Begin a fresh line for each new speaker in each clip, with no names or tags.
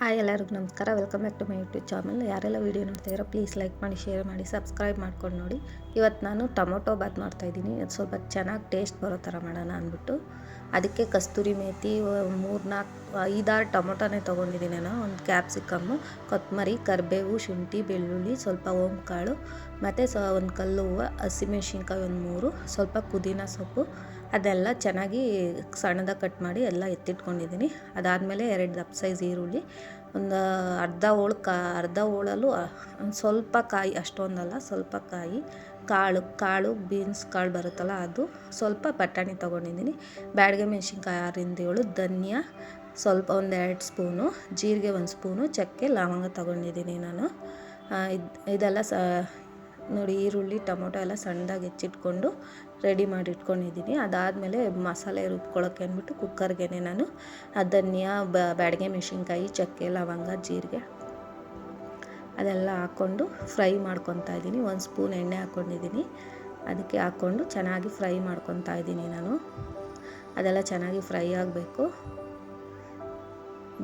Hi ಎಲ್ಲರಿಗೂ ನಮಸ್ಕಾರ. Welcome back to my YouTube channel. ಯಾರೆಲ್ಲ ವೀಡಿಯೋ ನೋಡ್ತಾಯಿರೋ ಪ್ಲೀಸ್ ಲೈಕ್ ಮಾಡಿ, ಶೇರ್ ಮಾಡಿ, ಸಬ್ಸ್ಕ್ರೈಬ್ ಮಾಡ್ಕೊಂಡು ನೋಡಿ. ಇವತ್ತು ನಾನು ಟೊಮೊಟೊ ಬಾತ್ ಮಾಡ್ತಾಯಿದ್ದೀನಿ. ಅದು ಸ್ವಲ್ಪ ಚೆನ್ನಾಗಿ ಟೇಸ್ಟ್ ಬರೋ ಥರ ಮಾಡೋಣ ಅಂದ್ಬಿಟ್ಟು ಅದಕ್ಕೆ ಕಸ್ತೂರಿ ಮೇಥಿ 3-4-5-6 ಟೊಮೊಟೊನೇ ತೊಗೊಂಡಿದ್ದೀನಿ ನಾನು. ಒಂದು ಕ್ಯಾಪ್ಸಿಕಮ್ಮು, ಕೊತ್ತಂಬರಿ, ಕರಿಬೇವು, ಶುಂಠಿ, ಬೆಳ್ಳುಳ್ಳಿ, ಸ್ವಲ್ಪ ಓಂಕಾಳು ಮತ್ತು ಒಂದು ಕಲ್ಲು ಹೂವು, ಹಸಿಮೆಣ್ಸಿನ್ಕಾಯಿ ಒಂದು 3, ಸ್ವಲ್ಪ ಪುದೀನ ಸೊಪ್ಪು, ಅದೆಲ್ಲ ಚೆನ್ನಾಗಿ ಸಣ್ಣದಾಗಿ ಕಟ್ ಮಾಡಿ ಎಲ್ಲ ಎತ್ತಿಟ್ಕೊಂಡಿದ್ದೀನಿ. ಅದಾದಮೇಲೆ 2 ದಪ್ಪ ಸೈಜ್ ಈರುಳ್ಳಿ, ಒಂದು ಅರ್ಧ ಹೋಳಲು ಒಂದು ಸ್ವಲ್ಪ ಕಾಯಿ, ಅಷ್ಟೊಂದಲ್ಲ ಸ್ವಲ್ಪ ಕಾಯಿ, ಕಾಳು ಬೀನ್ಸ್ ಕಾಳು ಬರುತ್ತಲ್ಲ ಅದು, ಸ್ವಲ್ಪ ಬಟಾಣಿ ತೊಗೊಂಡಿದ್ದೀನಿ, ಬ್ಯಾಡಗೆ ಮೆಣಸಿನ್ಕಾಯಿ 6-7, ಧನಿಯಾ ಸ್ವಲ್ಪ 1-2 ಸ್ಪೂನು, ಜೀರಿಗೆ 1 ಸ್ಪೂನು, ಚಕ್ಕೆ ಲವಂಗ ತೊಗೊಂಡಿದ್ದೀನಿ ನಾನು. ಇದೆಲ್ಲ ನೋಡಿ, ಈರುಳ್ಳಿ ಟೊಮೊಟೊ ಎಲ್ಲ ಸಣ್ಣದಾಗಿ ಹೆಚ್ಚಿಟ್ಕೊಂಡು ರೆಡಿ ಮಾಡಿ ಇಟ್ಕೊಂಡಿದ್ದೀನಿ. ಅದಾದಮೇಲೆ ಮಸಾಲೆ ರುಬ್ಕೊಳ್ಳೋಕ್ಕೆ ಅಂದ್ಬಿಟ್ಟು ಕುಕ್ಕರ್ಗೆ ನಾನು ಧನಿಯಾ, ಬ್ಯಾಡಗೆ ಮೆಣಸಿನ್ಕಾಯಿ, ಚಕ್ಕೆ ಲವಂಗ, ಜೀರಿಗೆ ಅದೆಲ್ಲ ಹಾಕ್ಕೊಂಡು ಫ್ರೈ ಮಾಡ್ಕೊತಾ ಇದ್ದೀನಿ. 1 ಸ್ಪೂನ್ ಎಣ್ಣೆ ಹಾಕ್ಕೊಂಡಿದ್ದೀನಿ, ಅದಕ್ಕೆ ಹಾಕ್ಕೊಂಡು ಚೆನ್ನಾಗಿ ಫ್ರೈ ಮಾಡ್ಕೊತಾ ಇದ್ದೀನಿ ನಾನು. ಅದೆಲ್ಲ ಚೆನ್ನಾಗಿ ಫ್ರೈ ಆಗಬೇಕು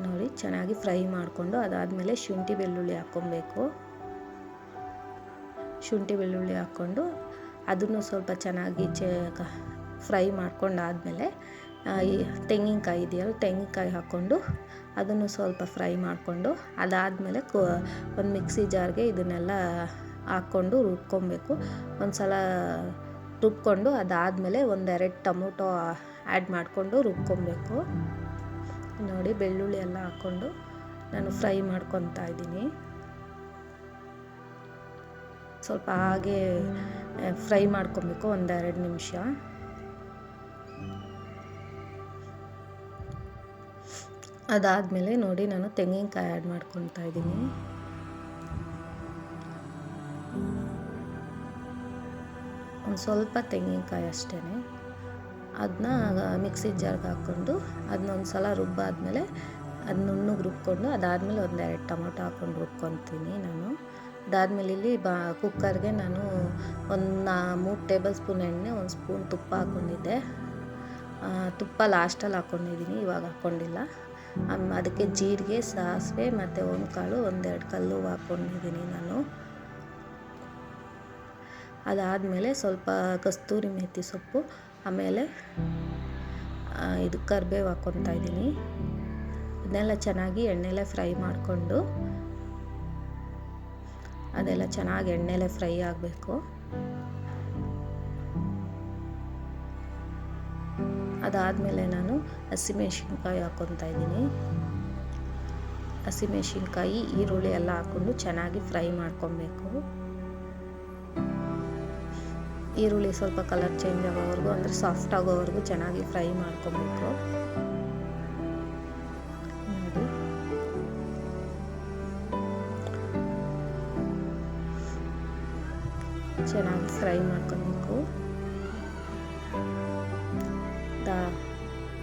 ನೋಡಿ, ಚೆನ್ನಾಗಿ ಫ್ರೈ ಮಾಡಿಕೊಂಡು ಅದಾದಮೇಲೆ ಶುಂಠಿ ಬೆಳ್ಳುಳ್ಳಿ ಹಾಕ್ಕೊಬೇಕು. ಶುಂಠಿ ಬೆಳ್ಳುಳ್ಳಿ ಹಾಕ್ಕೊಂಡು ಅದನ್ನು ಸ್ವಲ್ಪ ಚೆನ್ನಾಗಿ ಫ್ರೈ ಮಾಡ್ಕೊಂಡಾದಮೇಲೆ ಈ ತೆಂಗಿನಕಾಯಿ ಇದೆಯಲ್ಲ, ತೆಂಗಿನಕಾಯಿ ಹಾಕ್ಕೊಂಡು ಅದನ್ನು ಸ್ವಲ್ಪ ಫ್ರೈ ಮಾಡಿಕೊಂಡು ಅದಾದಮೇಲೆ ಒಂದು ಮಿಕ್ಸಿ ಜಾರ್ಗೆ ಇದನ್ನೆಲ್ಲ ಹಾಕ್ಕೊಂಡು ರುಬ್ಕೊಬೇಕು. ಒಂದು ಸಲ ರುಬ್ಕೊಂಡು ಅದಾದಮೇಲೆ 1-2 ಟೊಮೊಟೊ ಆ್ಯಡ್ ಮಾಡಿಕೊಂಡು ರುಬ್ಕೊಬೇಕು ನೋಡಿ. ಬೆಳ್ಳುಳ್ಳಿ ಎಲ್ಲ ಹಾಕ್ಕೊಂಡು ನಾನು ಫ್ರೈ ಮಾಡ್ಕೊತಾ ಇದ್ದೀನಿ. ಸ್ವಲ್ಪ ಹಾಗೆ ಫ್ರೈ ಮಾಡ್ಕೊಬೇಕು 1-2 ನಿಮಿಷ. ಅದಾದಮೇಲೆ ನೋಡಿ, ನಾನು ತೆಂಗಿನಕಾಯಿ ಆ್ಯಡ್ ಮಾಡ್ಕೊತಾ ಇದ್ದೀನಿ. ಒಂದು ಸ್ವಲ್ಪ ತೆಂಗಿನಕಾಯಿ ಅಷ್ಟೇ, ಅದನ್ನ ಮಿಕ್ಸಿ ಜಾರ್ಗೆ ಹಾಕ್ಕೊಂಡು ಅದನ್ನೊಂದು ಸಲ ರುಬ್ಬಾದ್ಮೇಲೆ ಅದು ನುಣ್ಣಗೆ ರುಬ್ಕೊಂಡು ಅದಾದಮೇಲೆ 1-2 ಟೊಮೊಟೊ ಹಾಕ್ಕೊಂಡು ರುಬ್ಕೊತೀನಿ ನಾನು. ಅದಾದಮೇಲೆ ಇಲ್ಲಿ ಕುಕ್ಕರ್ಗೆ ನಾನು ಒಂದು 3 ಟೇಬಲ್ ಸ್ಪೂನ್ ಎಣ್ಣೆ, 1 ಸ್ಪೂನ್ ತುಪ್ಪ ಹಾಕ್ಕೊಂಡಿದ್ದೆ. ತುಪ್ಪ ಲಾಸ್ಟಲ್ಲಿ ಹಾಕ್ಕೊಂಡಿದ್ದೀನಿ, ಇವಾಗ ಹಾಕ್ಕೊಂಡಿಲ್ಲ. ಅದಕ್ಕೆ ಜೀರಿಗೆ, ಸಾಸಿವೆ ಮತ್ತು ಓಂಕಾಳು 1-2 ಕಲ್ಲು ಹಾಕ್ಕೊಂಡಿದ್ದೀನಿ ನಾನು. ಅದಾದಮೇಲೆ ಸ್ವಲ್ಪ ಕಸ್ತೂರಿ ಮೇಥಿ ಸೊಪ್ಪು, ಆಮೇಲೆ ಇದು ಕರಿಬೇವು ಹಾಕ್ಕೊತಾ ಇದ್ದೀನಿ. ಇದನ್ನೆಲ್ಲ ಚೆನ್ನಾಗಿ ಎಣ್ಣೆಲೆ ಫ್ರೈ ಮಾಡಿಕೊಂಡು ಅದೆಲ್ಲ ಚೆನ್ನಾಗಿ ಎಣ್ಣೆಲೆ ಫ್ರೈ ಆಗಬೇಕು. ಅದಾದಮೇಲೆ ನಾನು ಹಸಿಮೆಣ್ಸಿನ್ಕಾಯಿ ಹಾಕ್ಕೊತಾ ಇದ್ದೀನಿ. ಹಸಿಮೆಣ್ಸಿನ್ಕಾಯಿ, ಈರುಳ್ಳಿ ಎಲ್ಲ ಹಾಕ್ಕೊಂಡು ಚೆನ್ನಾಗಿ ಫ್ರೈ ಮಾಡ್ಕೊಬೇಕು. ಈರುಳ್ಳಿ ಸ್ವಲ್ಪ ಕಲರ್ ಚೇಂಜ್ ಆಗೋವರೆಗೂ, ಅಂದರೆ ಸಾಫ್ಟ್ ಆಗೋವರೆಗೂ ಚೆನ್ನಾಗಿ ಫ್ರೈ ಮಾಡ್ಕೊಬೇಕು ನೋಡಿ. ಚೆನ್ನಾಗಿ ಫ್ರೈ ಮಾಡ್ಕೊಬೇಕು.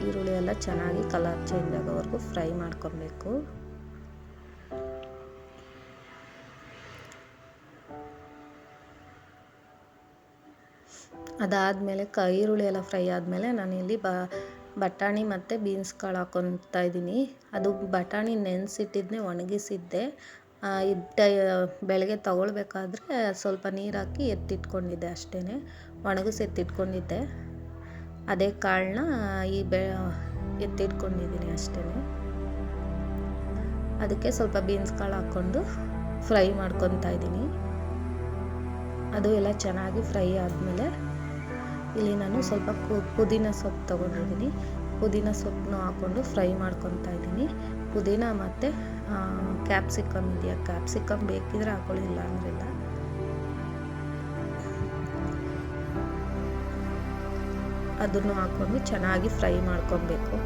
ಈರುಳ್ಳಿ ಎಲ್ಲ ಚೆನ್ನಾಗಿ ಕಲರ್ ಚೇಂಜ್ ಆಗೋವರೆಗೂ ಫ್ರೈ ಮಾಡ್ಕೊಬೇಕು. ಅದಾದಮೇಲೆ ಈರುಳ್ಳಿ ಎಲ್ಲ ಫ್ರೈ ಆದಮೇಲೆ ನಾನಿಲ್ಲಿ ಬಟಾಣಿ ಮತ್ತು ಬೀನ್ಸ್ ಕಾಳು ಹಾಕ್ಕೊತಾ ಇದ್ದೀನಿ. ಅದು ಬಟಾಣಿ ನೆನೆಸಿಟ್ಟಿದ್ದನ್ನೇ ಒಣಗಿಸಿದ್ದೆ. ಬೆಳಗ್ಗೆ ತೊಗೊಳ್ಬೇಕಾದ್ರೆ ಸ್ವಲ್ಪ ನೀರು ಹಾಕಿ ಎತ್ತಿಟ್ಕೊಂಡಿದ್ದೆ ಅಷ್ಟೇ, ಒಣಗಿಸಿ ಎತ್ತಿಟ್ಕೊಂಡಿದ್ದೆ. ಅದೇ ಕಾಳನ್ನ ಎತ್ತಿಟ್ಕೊಂಡಿದ್ದೀನಿ ಅಷ್ಟೇ. ಅದಕ್ಕೆ ಸ್ವಲ್ಪ ಬೀನ್ಸ್ ಕಾಳು ಹಾಕ್ಕೊಂಡು ಫ್ರೈ ಮಾಡ್ಕೊತಾ ಇದ್ದೀನಿ. ಅದು ಎಲ್ಲ ಚೆನ್ನಾಗಿ ಫ್ರೈ ಆದಮೇಲೆ ಇಲ್ಲಿ ನಾನು ಸ್ವಲ್ಪ ಪುದೀನ ಸೊಪ್ಪು ತೊಗೊಂಡಿದ್ದೀನಿ. ಪುದೀನ ಸೊಪ್ಪನ್ನು ಹಾಕ್ಕೊಂಡು ಫ್ರೈ ಮಾಡ್ಕೊತಾ ಇದ್ದೀನಿ. ಪುದೀನ ಮತ್ತು ಕ್ಯಾಪ್ಸಿಕಮ್ ಇದೆಯಾ, ಕ್ಯಾಪ್ಸಿಕಮ್ ಬೇಕಿದ್ರೆ ಹಾಕೊಳ್ಳಿ, ಇಲ್ಲ ಅಂದ್ರಿಲ್ಲ. ಅದನ್ನು ಹಾಕ್ಕೊಂಡು ಚೆನ್ನಾಗಿ ಫ್ರೈ ಮಾಡ್ಕೊಬೇಕು.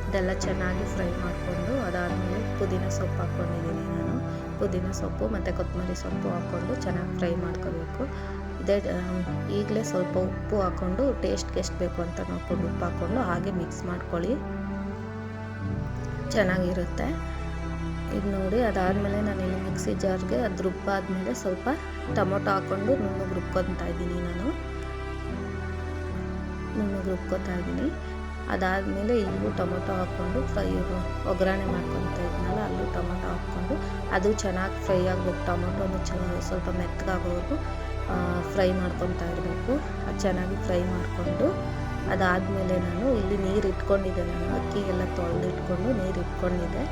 ಇದೆಲ್ಲ ಚೆನ್ನಾಗಿ ಫ್ರೈ ಮಾಡಿಕೊಂಡು ಅದಾದಮೇಲೆ ಪುದೀನ ಸೊಪ್ಪು ಹಾಕ್ಕೊಂಡಿದ್ದೀನಿ ನಾನು. ಪುದೀನ ಸೊಪ್ಪು ಮತ್ತು ಕೊತ್ತಂಬರಿ ಸೊಪ್ಪು ಹಾಕ್ಕೊಂಡು ಚೆನ್ನಾಗಿ ಫ್ರೈ ಮಾಡ್ಕೋಬೇಕು. ಈಗಲೇ ಸ್ವಲ್ಪ ಉಪ್ಪು ಹಾಕ್ಕೊಂಡು ಟೇಸ್ಟ್ಗೆ ಎಷ್ಟು ಬೇಕು ಅಂತ ನೋಡ್ಕೊಂಡು ಉಪ್ಪು ಹಾಕ್ಕೊಂಡು ಹಾಗೆ ಮಿಕ್ಸ್ ಮಾಡ್ಕೊಳ್ಳಿ. ಚೆನ್ನಾಗಿರುತ್ತೆ. ಇದು ನೋಡಿ, ಅದಾದಮೇಲೆ ನಾನಿಲ್ಲಿ ಮಿಕ್ಸಿ ಜಾರ್ಗೆ ಅದು ರುಬ್ಬಾದ್ಮೇಲೆ ಸ್ವಲ್ಪ ಟೊಮೊಟೊ ಹಾಕ್ಕೊಂಡು ನುಣ್ಣಗೆ ರುಬ್ಕೊತಾ ಇದ್ದೀನಿ. ನುಣ್ಣಗೆ ರುಬ್ಕೊತಾ ಇದ್ದೀನಿ. ಅದಾದಮೇಲೆ ಇಲ್ಲೂ ಟೊಮೊಟೊ ಹಾಕ್ಕೊಂಡು ಒಗ್ಗರಣೆ ಮಾಡ್ಕೊತಾ ಇದ್ನಲ್ಲ, ಅಲ್ಲೂ ಟೊಮೊಟೊ ಹಾಕ್ಕೊಂಡು ಅದು ಚೆನ್ನಾಗಿ ಫ್ರೈ ಆಗಬೇಕು. ಟೊಮೊಟೊನು ಸ್ವಲ್ಪ ಮೆತ್ತಗಾಗೋವರೆಗೂ ಫ್ರೈ ಮಾಡ್ಕೊತಾ ಇರಬೇಕು. ಅದು ಚೆನ್ನಾಗಿ ಫ್ರೈ ಮಾಡಿಕೊಂಡು ಅದಾದಮೇಲೆ ನಾನು ಇಲ್ಲಿ ನೀರು ಇಟ್ಕೊಂಡಿದ್ದೆ. ನಾನು ಅಕ್ಕಿ ಎಲ್ಲ ತೊಳೆದಿಟ್ಕೊಂಡು ನೀರು ಇಟ್ಕೊಂಡಿದ್ದೆ.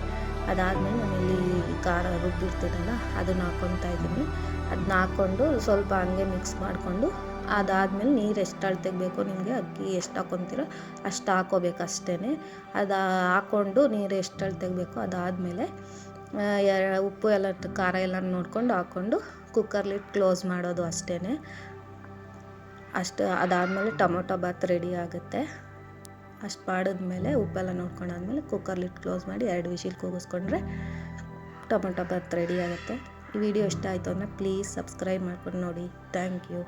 ಅದಾದಮೇಲೆ ನಾನು ಇಲ್ಲಿ ಖಾರ ರುಬ್ಬಿರ್ತೀನಲ್ಲ ಅದನ್ನ ಹಾಕ್ಕೊತಾ ಇದ್ದೀನಿ. ಅದನ್ನ ಹಾಕ್ಕೊಂಡು ಸ್ವಲ್ಪ ಹಂಗೆ ಮಿಕ್ಸ್ ಮಾಡಿಕೊಂಡು ಅದಾದಮೇಲೆ ನೀರು ಎಷ್ಟು ಅಳತೆಗೆ ಬೇಕೋ ನಿಮಗೆ, ಅಕ್ಕಿ ಎಷ್ಟು ಹಾಕ್ಕೊತೀರೋ ಅಷ್ಟು ಹಾಕ್ಕೋಬೇಕು ಅಷ್ಟೇ. ಅದು ಹಾಕ್ಕೊಂಡು ನೀರು ಎಷ್ಟು ಅಳತೆಗೆ ಬೇಕೋ ಅದಾದಮೇಲೆ ಉಪ್ಪು ಎಲ್ಲ ಖಾರ ಎಲ್ಲ ನೋಡ್ಕೊಂಡು ಹಾಕ್ಕೊಂಡು ಕುಕ್ಕರ್ಲಿಟ್ಟು ಕ್ಲೋಸ್ ಮಾಡೋದು ಅಷ್ಟೇ. ಅದಾದಮೇಲೆ ಟೊಮೊಟೊ ಬಾತ್ ರೆಡಿ ಆಗುತ್ತೆ. ಅಷ್ಟು ಮಾಡಿದ್ಮೇಲೆ ಉಪ್ಪೆಲ್ಲ ನೋಡ್ಕೊಂಡಾದ್ಮೇಲೆ ಕುಕ್ಕರ್ಲಿಟ್ಟು ಕ್ಲೋಸ್ ಮಾಡಿ 2 ವಿಶಿಲ್ ಕೂಗಿಸ್ಕೊಂಡ್ರೆ ಟೊಮೊಟೊ ಬಾತ್ ರೆಡಿ ಆಗುತ್ತೆ. ಈ ವಿಡಿಯೋ ಇಷ್ಟ ಆಯಿತು ಅಂದರೆ ಪ್ಲೀಸ್ ಸಬ್ಸ್ಕ್ರೈಬ್ ಮಾಡ್ಕೊಂಡು ನೋಡಿ. Thank you.